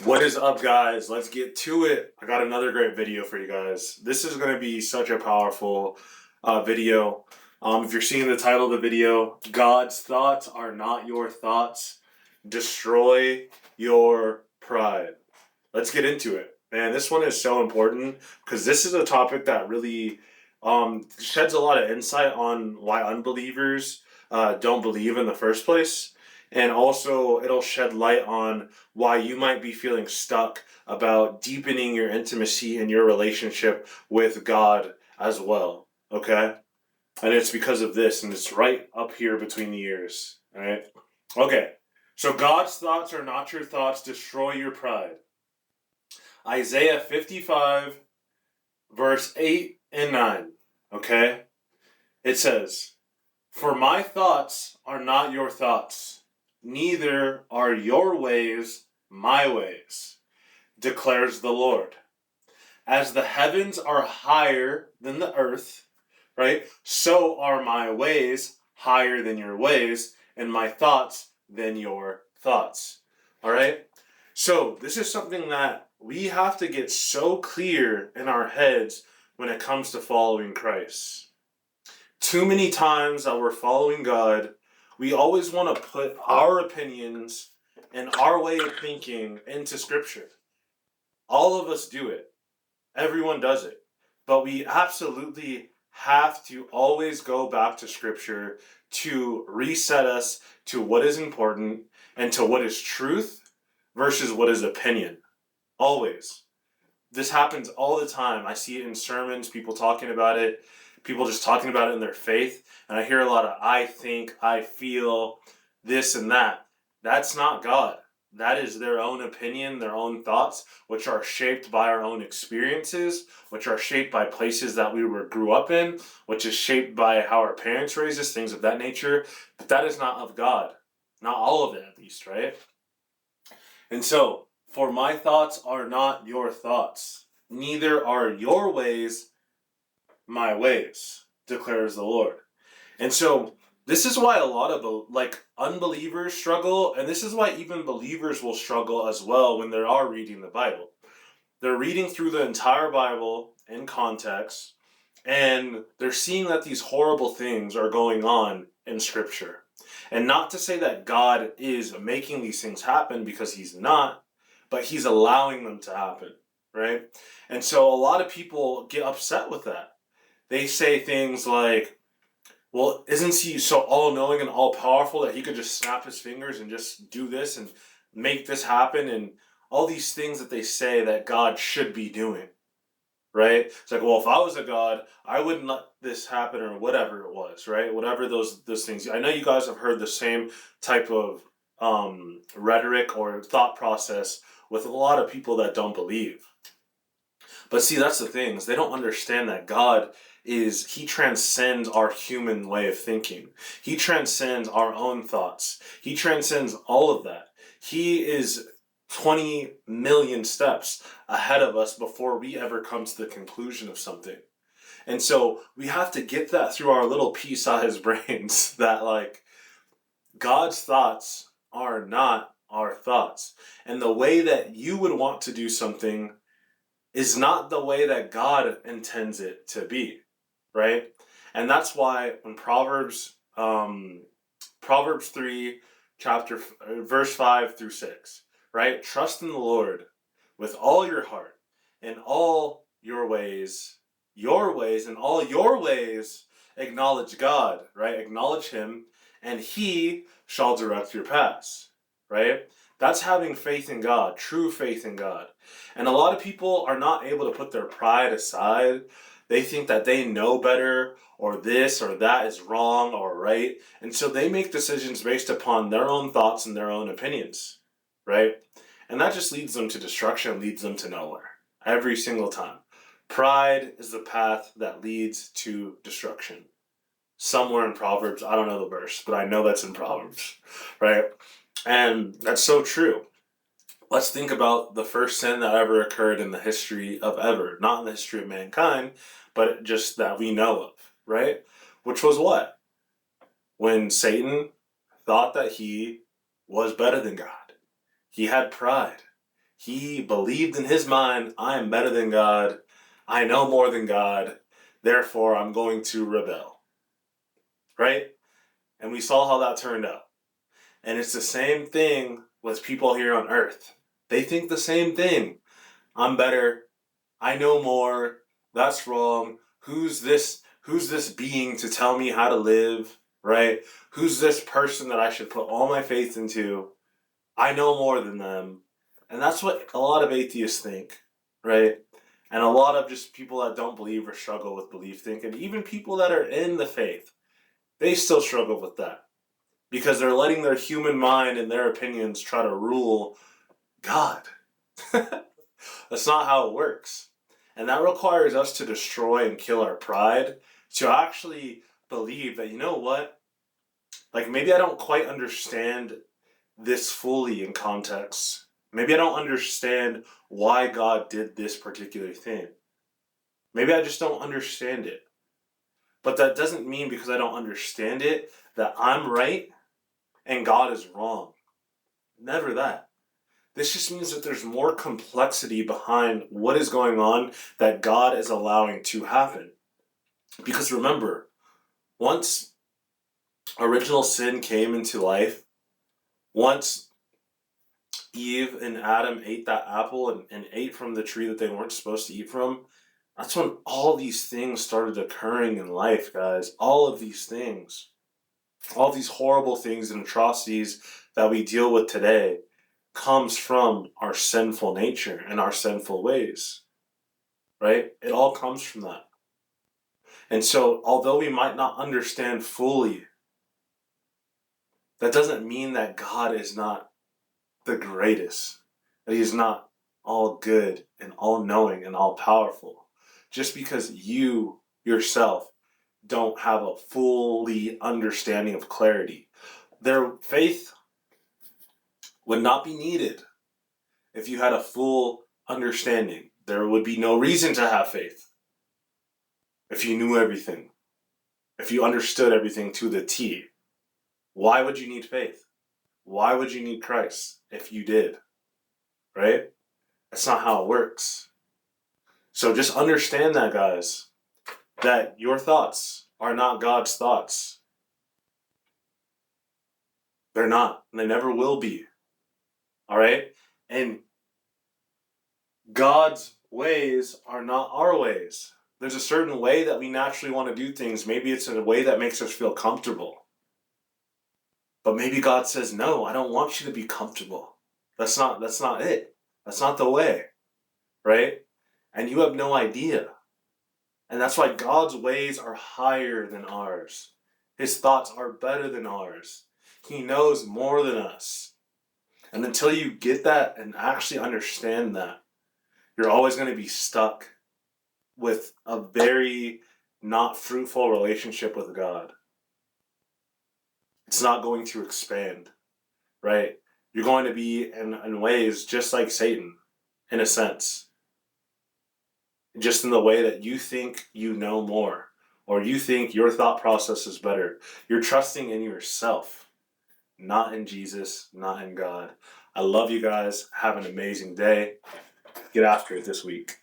What is up, guys? Let's get to it. I got another great video for you guys. This is going to be such a powerful video. If you're seeing the title of the video, God's thoughts are not your thoughts. Destroy your pride. Let's get into it. Man, this one is so important because this is a topic that really sheds a lot of insight on why unbelievers don't believe in the first place. And also, it'll shed light on why you might be feeling stuck about deepening your intimacy and your relationship with God as well. Okay? And it's because of this, and it's right up here between the ears. All right? Okay. So, God's thoughts are not your thoughts. Destroy your pride. Isaiah 55, verse 8 and 9. Okay? It says, "For my thoughts are not your thoughts, neither are your ways my ways, declares the Lord. As the heavens are higher than the earth," right? "So are my ways higher than your ways, and my thoughts than your thoughts." All right? So this is something that we have to get so clear in our heads when it comes to following Christ. Too many times that we're following God, we always want to put our opinions and our way of thinking into Scripture. All of us do it. Everyone does it. But we absolutely have to always go back to Scripture to reset us to what is important and to what is truth versus what is opinion. Always. This happens all the time. I see it in sermons, people talking about it, people just talking about it in their faith. And I hear a lot of "I think," "I feel," this and that. That's not God. That is their own opinion, their own thoughts, which are shaped by our own experiences, which are shaped by places that we grew up in, which is shaped by how our parents raised us, things of that nature. But that is not of God. Not all of it, at least, right? And so, "For my thoughts are not your thoughts, neither are your ways my ways, declares the Lord." And so this is why a lot of unbelievers struggle, and this is why even believers will struggle as well when they are reading the Bible. They're reading through the entire Bible in context, and they're seeing that these horrible things are going on in Scripture. And not to say that God is making these things happen, because He's not, but He's allowing them to happen, right? And so a lot of people get upset with that. They say things like, "Well, isn't He so all-knowing and all-powerful that He could just snap His fingers and just do this and make this happen?" And all these things that they say that God should be doing, right? It's like, well, if I was a God, I wouldn't let this happen, or whatever it was, right? Whatever those things. I know you guys have heard the same type of rhetoric or thought process with a lot of people that don't believe. But see, that's the thing, is they don't understand that God He transcends our human way of thinking. He transcends our own thoughts. He transcends all of that. He is 20 million steps ahead of us before we ever come to the conclusion of something. And so we have to get that through our little pea-sized brains, that God's thoughts are not our thoughts. And the way that you would want to do something is not the way that God intends it to be, right? And that's why when Proverbs 3, verse 5 through 6, right? "Trust in the Lord with all your heart, and all your ways, and all your ways acknowledge God," right? Acknowledge Him, and He shall direct your paths, right? That's having faith in God, true faith in God. And a lot of people are not able to put their pride aside. They think that they know better, or this or that is wrong or right. And so they make decisions based upon their own thoughts and their own opinions, right? And that just leads them to destruction, leads them to nowhere. Every single time. Pride is the path that leads to destruction. Somewhere in Proverbs, I don't know the verse, but I know that's in Proverbs, right? And that's so true. Let's think about the first sin that ever occurred in the history of ever. Not in the history of mankind, but just that we know of, right? Which was what? When Satan thought that he was better than God. He had pride. He believed in his mind, I am better than God. I know more than God. Therefore, I'm going to rebel. Right? And we saw how that turned out. And it's the same thing with people here on earth. They think the same thing. I'm better. I know more. That's wrong. Who's this being to tell me how to live? Right? Who's this person that I should put all my faith into? I know more than them. And that's what a lot of atheists think, right? And a lot of just people that don't believe or struggle with belief think, and even people that are in the faith, they still struggle with that because they're letting their human mind and their opinions try to rule God. That's not how it works. And that requires us to destroy and kill our pride to actually believe that, you know what? Like, maybe I don't quite understand this fully in context. Maybe I don't understand why God did this particular thing. Maybe I just don't understand it. But that doesn't mean because I don't understand it that I'm right and God is wrong. Never that. This just means that there's more complexity behind what is going on that God is allowing to happen. Because remember, once original sin came into life, once Eve and Adam ate that apple and ate from the tree that they weren't supposed to eat from, that's when all these things started occurring in life, guys. All of these things. All these horrible things and atrocities that we deal with today comes from our sinful nature and our sinful ways, right? It all comes from that. And so, although we might not understand fully, that doesn't mean that God is not the greatest, that he is not all good and all knowing and all powerful. Just because you yourself don't have a fully understanding of clarity. Their faith would not be needed if you had a full understanding. There would be no reason to have faith if you knew everything, if you understood everything to the T. Why would you need faith? Why would you need Christ if you did? Right? That's not how it works. So just understand that, guys, that your thoughts are not God's thoughts. They're not. And they never will be. All right? And God's ways are not our ways. There's a certain way that we naturally want to do things. Maybe it's in a way that makes us feel comfortable. But maybe God says, no, I don't want you to be comfortable. That's not it. That's not the way. Right? And you have no idea. And that's why God's ways are higher than ours. His thoughts are better than ours. He knows more than us. And until you get that and actually understand that, you're always going to be stuck with a very not fruitful relationship with God. It's not going to expand, right? You're going to be in ways just like Satan, in a sense. Just in the way that you think you know more, or you think your thought process is better. You're trusting in yourself, not in Jesus, not in God. I love you guys. Have an amazing day. Get after it this week.